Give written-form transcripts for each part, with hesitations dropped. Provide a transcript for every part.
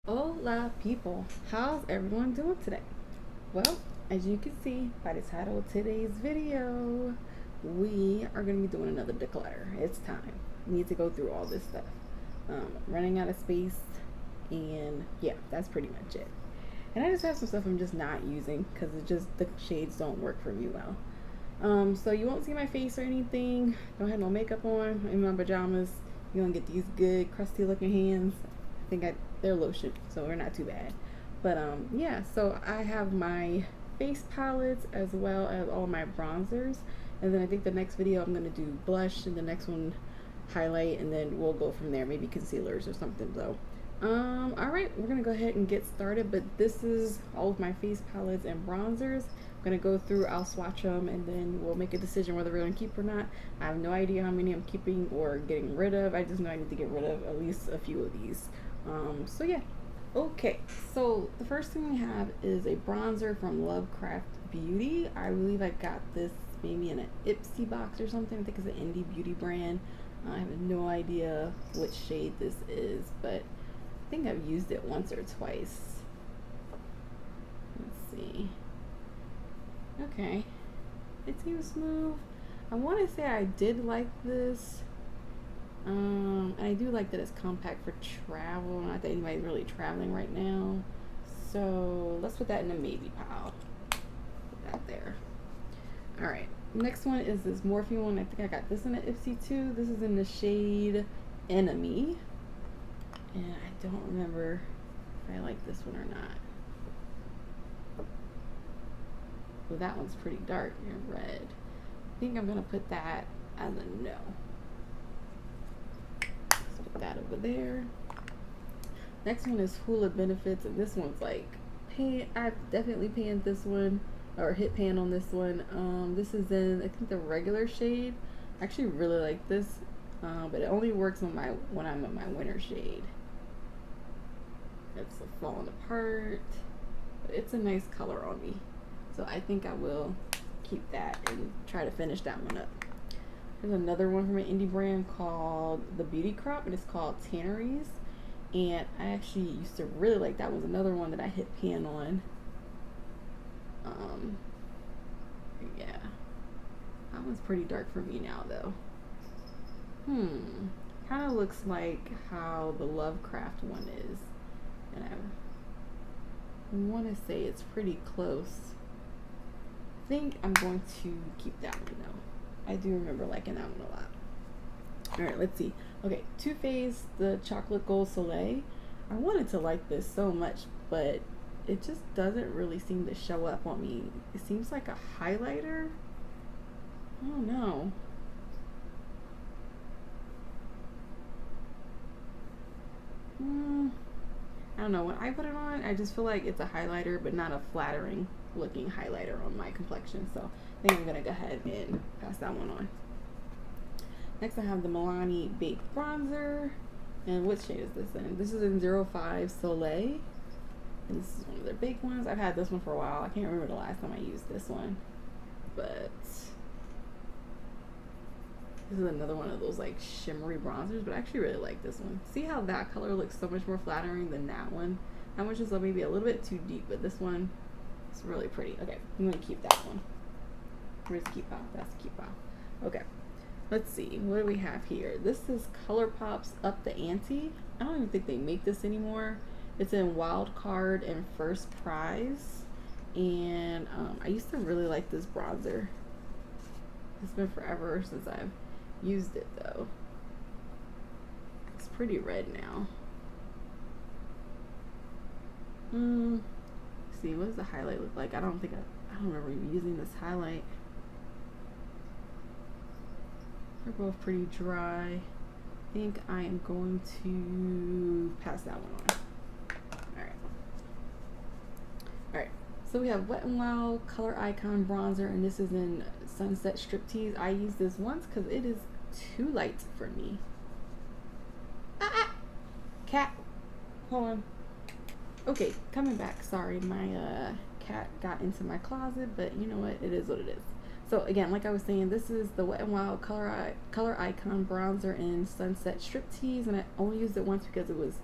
Hola people, how's everyone doing today? Well, as you can see by the title of today's video, we are going to be doing another declutter. It's time. We need to go through all this stuff. Running out of space, and yeah, that's pretty much it. And I just have some stuff I'm just not using because it just, the shades don't work for me well. So you won't see my face or anything. Don't have no makeup on. I'm in my pajamas. You're gonna get these good crusty looking hands. They're lotion, so we're not too bad. But yeah, so I have my face palettes as well as all my bronzers, and then I think the next video I'm gonna do blush, and the next one highlight, and then we'll go from there, maybe concealers or something. So all right, we're gonna go ahead and get started. But this is all of my face palettes and bronzers. I'm gonna go through, I'll swatch them, and then we'll make a decision whether we're gonna keep or not. I have no idea how many I'm keeping or getting rid of. I just know I need to get rid of at least a few of these. So yeah. Okay, so the first thing we have is a bronzer from Lovecraft Beauty. I believe I got this maybe in an Ipsy box or something. I think it's an indie beauty brand. I have no idea which shade this is, but I think I've used it once or twice. Let's see. Okay, it seems smooth. I want to say I did like this. I do like that it's compact for travel. Not that anybody's really traveling right now. So let's put that in the maybe pile. Put that there. Alright. Next one is this Morphe one. I think I got this in the Ipsy too. This is in the shade Enemy. And I don't remember if I like this one or not. Well, that one's pretty dark and red. I think I'm going to put that as a no. Put that over there. Next one is Hula Benefits, and this one's like I've definitely panned this one, or hit pan on this one. This is in, I think, the regular shade. I actually really like this, but it only works on when I'm in my winter shade. It's falling apart, but it's a nice color on me, so I think I will keep that and try to finish that one up. There's another one from an indie brand called The Beauty Crop, and it's called Tanneries. And I actually used to really like that. Was another one that I hit pan on. Yeah, that one's pretty dark for me now, though. Kind of looks like how the Lovecraft one is, and I want to say it's pretty close. I think I'm going to keep that one though. I do remember liking that one a lot. Alright, let's see. Okay, Too Faced, the Chocolate Gold Soleil. I wanted to like this so much, but it just doesn't really seem to show up on me. It seems like a highlighter. I don't know. I don't know. When I put it on, I just feel like it's a highlighter, but not a flattering looking highlighter on my complexion. So I think I'm gonna go ahead and pass that one on. Next I have the Milani Baked Bronzer. And what shade is this in? This is in 05 Soleil. And this is one of their big ones. I've had this one for a while. I can't remember the last time I used this one. But this is another one of those like shimmery bronzers, but I actually really like this one. See how that color looks so much more flattering than that one? That one's just maybe a little bit too deep, but this one, it's really pretty. Okay, I'm gonna keep that one. Where's the keep file? That's the keep file. Okay, let's see. What do we have here? This is ColourPop's Up the Ante. I don't even think they make this anymore. It's in Wild Card and First Prize. And I used to really like this bronzer. It's been forever since I've used it though. It's pretty red now. See, what does the highlight look like? I don't remember even using this highlight. They're both pretty dry. I think I am going to pass that one on. Alright, so we have Wet n Wild Color Icon Bronzer, and this is in Sunset Striptease. I used this once because it is too light for me. Cat, hold on. Okay, coming back. Sorry, my cat got into my closet, but you know what? It is what it is. So again, like I was saying, this is the Wet n Wild Color Icon Bronzer in Sunset Striptease, and I only used it once because it was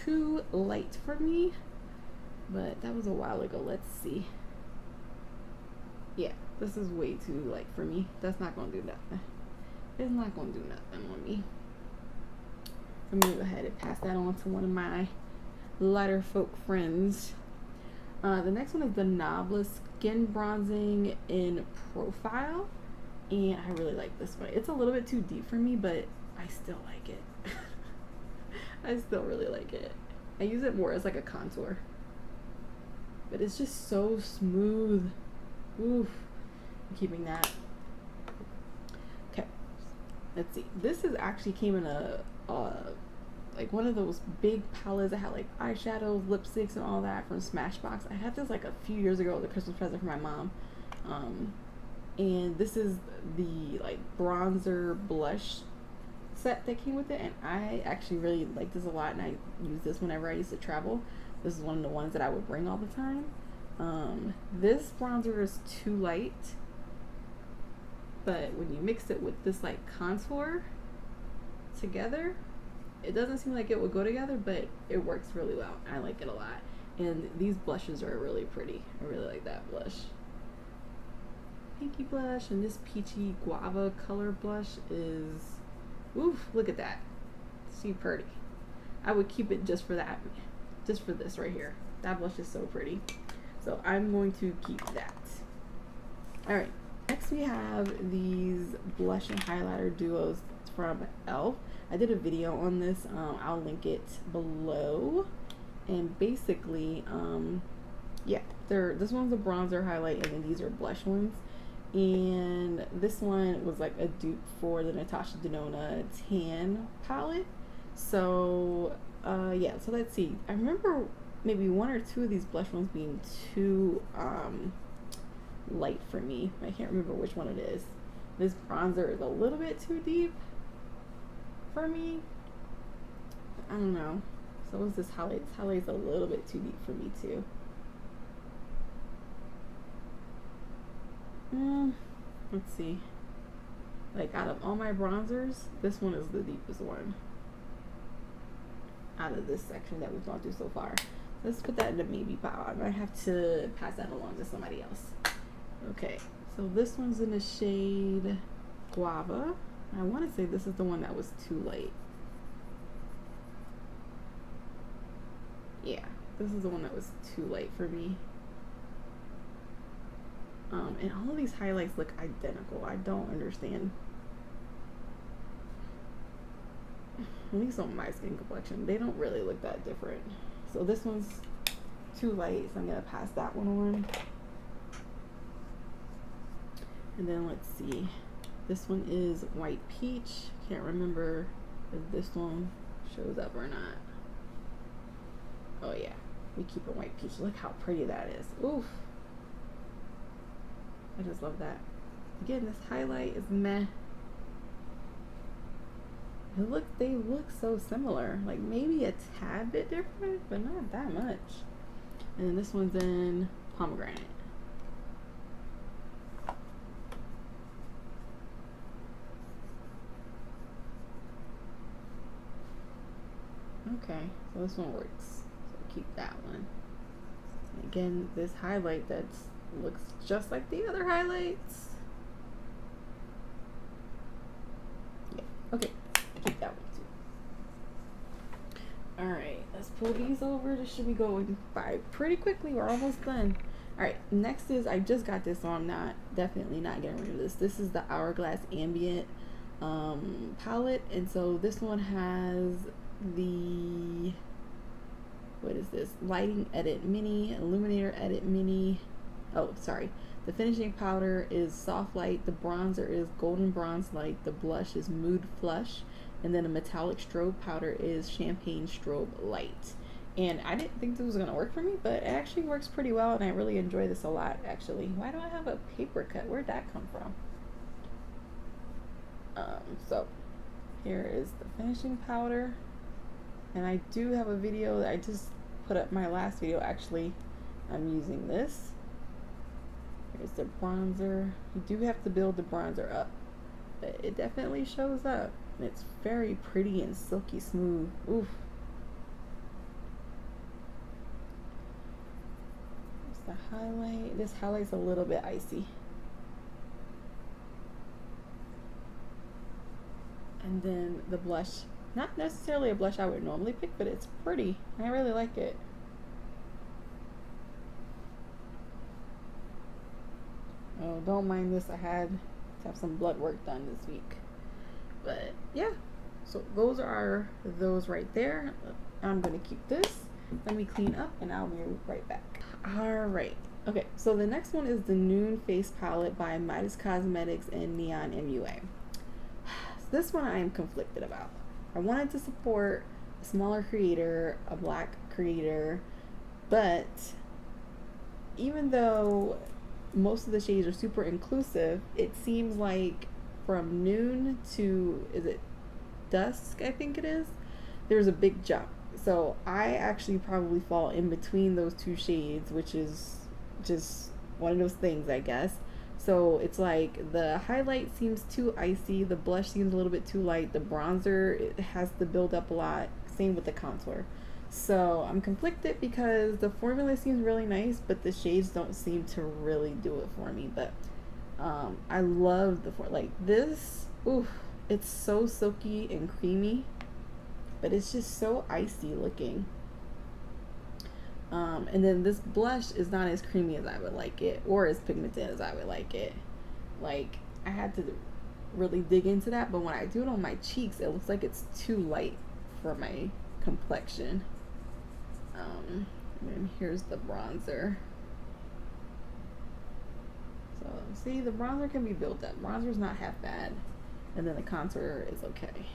too light for me, but that was a while ago. Let's see. Yeah, this is way too light for me. That's not gonna do nothing. It's not gonna do nothing on me. I'm gonna go ahead and pass that on to one of my lighter folk friends. The next one is the Nabla Skin Bronzing in Profile, and I really like this one. It's a little bit too deep for me, but I still like it. I still really like it. I use it more as like a contour, but it's just so smooth. Oof. I'm keeping that. Okay, let's see. This is actually came in a like one of those big palettes that had like eyeshadows, lipsticks, and all that from Smashbox. I had this like a few years ago as a Christmas present for my mom. And this is the like bronzer blush set that came with it, and I actually really like this a lot, and I use this whenever I used to travel. This is one of the ones that I would bring all the time. This bronzer is too light, but when you mix it with this like contour together, it doesn't seem like it would go together, but it works really well. I like it a lot. And these blushes are really pretty. I really like that blush. Pinky blush, and this peachy guava color blush is, oof, look at that. See, pretty. I would keep it just for that, just for this right here. That blush is so pretty. So I'm going to keep that. All right, next we have these blush and highlighter duos from e.l.f. I did a video on this. I'll link it below. And basically, yeah, this one's a bronzer highlight, and then these are blush ones. And this one was like a dupe for the Natasha Denona tan palette. So yeah, so let's see. I remember maybe one or two of these blush ones being too light for me. I can't remember which one it is. This bronzer is a little bit too deep for me. I don't know. So what's this highlight? This highlight's a little bit too deep for me too. Let's see. Like out of all my bronzers, this one is the deepest one out of this section that we've gone through so far. Let's put that in the maybe pile. I might have to pass that along to somebody else. Okay, so this one's in the shade Guava. I want to say this is the one that was too light. Yeah, this is the one that was too light for me. And all of these highlights look identical. I don't understand. At least on my skin complexion, they don't really look that different. So this one's too light, so I'm gonna pass that one on. And then let's see. This one is White Peach. Can't remember if this one shows up or not. Oh yeah, we keep it White Peach. Look how pretty that is. Oof. I just love that. Again, this highlight is meh. They look so similar. Like maybe a tad bit different, but not that much. And then this one's in Pomegranate. Okay, so this one works. So keep that one. Again, this highlight that's looks just like the other highlights. Yeah, okay, keep that one too. Alright, let's pull these over. This should be going by pretty quickly. We're almost done. Alright, next is, I just got this, so I'm definitely not getting rid of this. This is the Hourglass Ambient palette, and so this one has the, what is this? Lighting Edit Mini, Illuminator Edit Mini. Oh, sorry. The finishing powder is Soft Light. The bronzer is Golden Bronze Light. The blush is Mood Flush. And then a metallic strobe powder is Champagne Strobe Light. And I didn't think this was going to work for me, but it actually works pretty well, and I really enjoy this a lot, actually. Why do I have a paper cut? Where'd that come from? So, here is the finishing powder. And I do have a video that I just put up, my last video, actually. I'm using this. Here's the bronzer. You do have to build the bronzer up, but it definitely shows up. It's very pretty and silky smooth. Oof. the highlight. This highlight's a little bit icy. And then the blush, not necessarily a blush I would normally pick, but it's pretty. I really like it. Oh, don't mind this. I had to have some blood work done this week. But yeah, so those are those right there. I'm going to keep this. Let me clean up and I'll be right back. All right. Okay, so the next one is the Noon Face Palette by Midas Cosmetics and Neon MUA. This one I am conflicted about. I wanted to support a smaller creator, a black creator, but even though most of the shades are super inclusive, it seems like from noon to, is it dusk, I think it is, there's a big jump. So I actually probably fall in between those two shades, which is just one of those things, I guess. So it's like the highlight seems too icy, the blush seems a little bit too light, the bronzer, it has to build up a lot, same with the contour. So I'm conflicted because the formula seems really nice, but the shades don't seem to really do it for me. But I love the like this. Ooh, it's so silky and creamy, but it's just so icy looking. And then this blush is not as creamy as I would like it, or as pigmented as I would like it. Like, I had to really dig into that, but when I do it on my cheeks, it looks like it's too light for my complexion. And here's the bronzer. So see, the bronzer can be built up. Bronzer's not half bad, and then the contour is okay.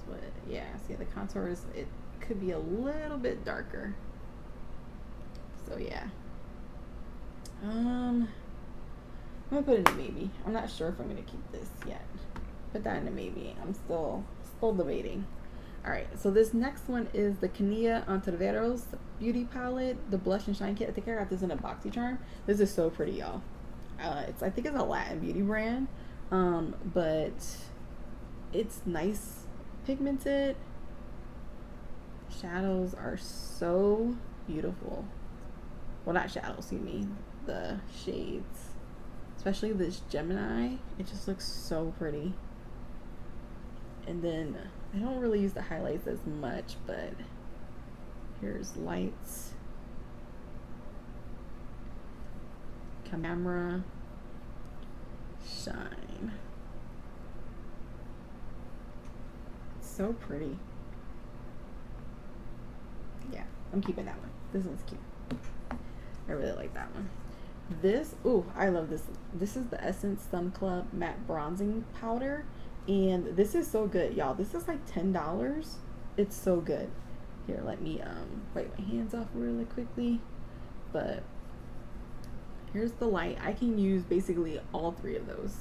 But yeah, see, the contour is, it could be a little bit darker. So yeah, I'm gonna put it in a maybe. I'm not sure if I'm gonna keep this yet. Put that in a maybe. I'm still debating. All right, so this next one is the Ilia Entreveros Beauty Palette, the Blush and Shine Kit. I think I got this in a BoxyCharm. This is so pretty, y'all. I think it's a Latin beauty brand, but it's nice pigmented. Shadows are so beautiful. Well, not shadows, excuse me, the shades, especially this Gemini. It just looks so pretty. And then I don't really use the highlights as much, but here's lights, camera, shine. It's so pretty. Yeah, I'm keeping that one. This one's cute. I really like that one. This, ooh, I love this. This is the Essence Sun Club Matte Bronzing Powder. And this is so good, y'all. This is like $10. It's so good. Here, let me wipe my hands off really quickly. But here's the light. I can use basically all three of those.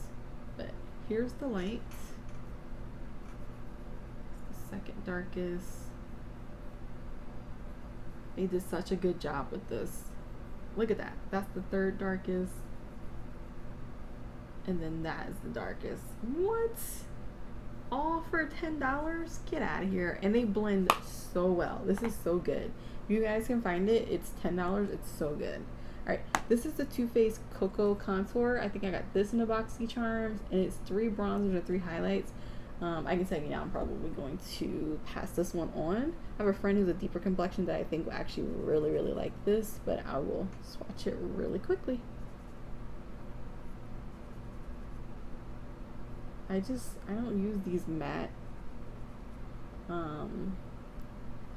But here's the light. It's the second darkest. They did such a good job with this. Look at that. That's the third darkest. And then that is the darkest. What? All for $10? Get out of here. And they blend so well. This is so good. If you guys can find it, it's $10. It's so good. Alright, this is the Too Faced Cocoa Contour. I think I got this in the BoxyCharms, and it's 3 bronzers and 3 highlights. I can tell you now, I'm probably going to pass this one on. I have a friend who's a deeper complexion that I think will actually really, really like this, but I will swatch it really quickly. I don't use these matte highlights.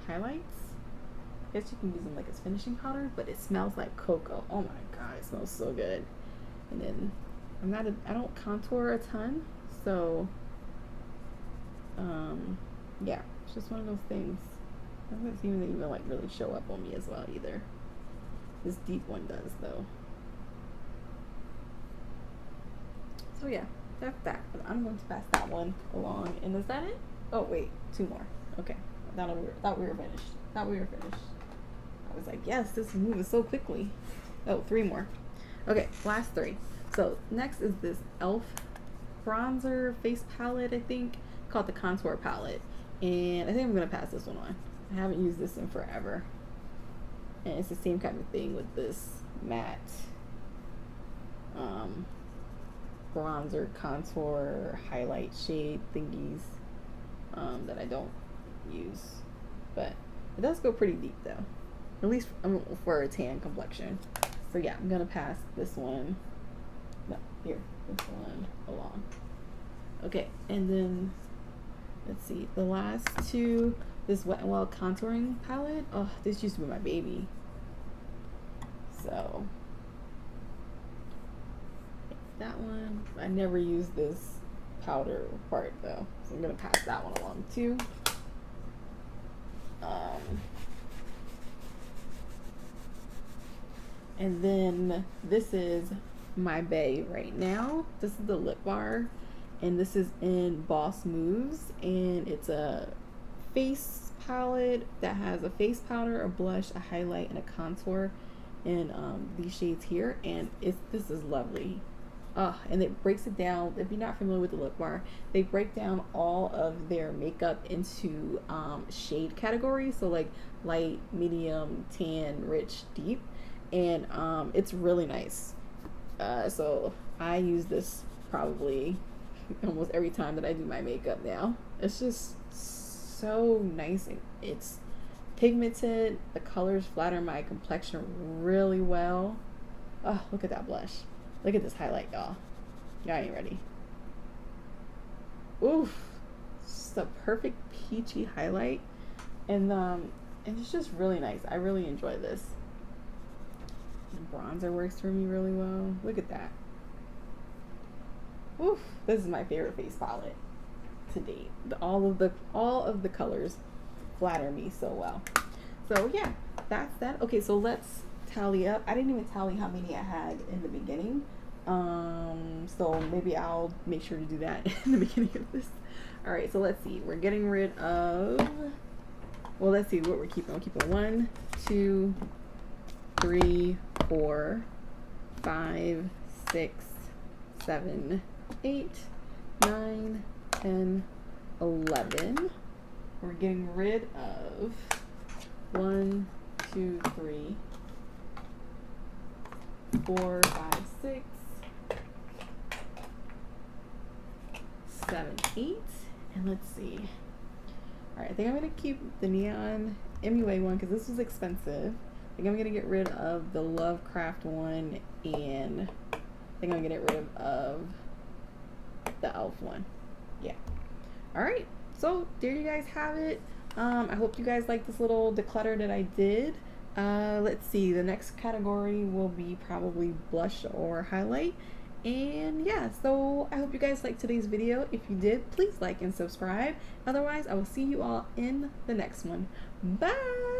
I guess you can use them like as finishing powder, but it smells like cocoa. Oh my god, it smells so good. And then I don't contour a ton, so yeah, it's just one of those things. It doesn't seem to even like really show up on me as well either. This deep one does though. So yeah, that's that. But I'm going to pass that one along. And is that it? Oh wait, 2 more. Okay, thought we were finished. Thought we were finished. I was like, yes, this is moving so quickly. Oh, 3 more. Okay, last 3. So next is this e.l.f. bronzer face palette, I think, called the Contour Palette. And I think I'm going to pass this one on. I haven't used this in forever. And it's the same kind of thing with this matte bronzer contour highlight shade thingies that I don't use, but it does go pretty deep though, at least for a tan complexion. So yeah, I'm gonna pass this one, no, here, this one along. Okay, and then let's see, the last two, this Wet n Wild contouring palette. Oh, this used to be my baby. So that one, I never used this powder part though, so I'm gonna pass that one along too. And then this is my bae right now. This is the lip bar, and this is in Boss Moves, and it's a face palette that has a face powder, a blush, a highlight, and a contour in these shades here, and this is lovely. And it breaks it down. If you're not familiar with the lip bar, they break down all of their makeup into shade categories, so like light, medium, tan, rich, deep, and it's really nice. So I use this probably almost every time that I do my makeup now. It's just so nice, and it's pigmented. The colors flatter my complexion really well. Oh, look at that blush. Look at this highlight, y'all. Y'all ain't ready. Oof. It's the perfect peachy highlight. And it's just really nice. I really enjoy this. The bronzer works for me really well. Look at that. Oof. This is my favorite face palette to date. All of the colors flatter me so well. So yeah, that's that. Okay, so let's tally up. I didn't even tally how many I had in the beginning, so maybe I'll make sure to do that in the beginning of this. All right, so let's see, we're getting rid of, well, let's see what we're keeping. I'm keeping 1, 2, 3, 4, 5, 6, 7, 8, 9, 10, 11. We're getting rid of 1, 2, 3, 4, 5, 6, 7, 8, and let's see. All right, I think I'm gonna keep the neon MUA one because this was expensive. I think I'm gonna get rid of the Lovecraft one, and I think I'm gonna get rid of the Elf one. Yeah. All right. So there you guys have it. I hope you guys like this little declutter that I did. Let's see, the next category will be probably blush or highlight. And yeah, so I hope you guys liked today's video. If you did, please like and subscribe. Otherwise, I will see you all in the next one. Bye!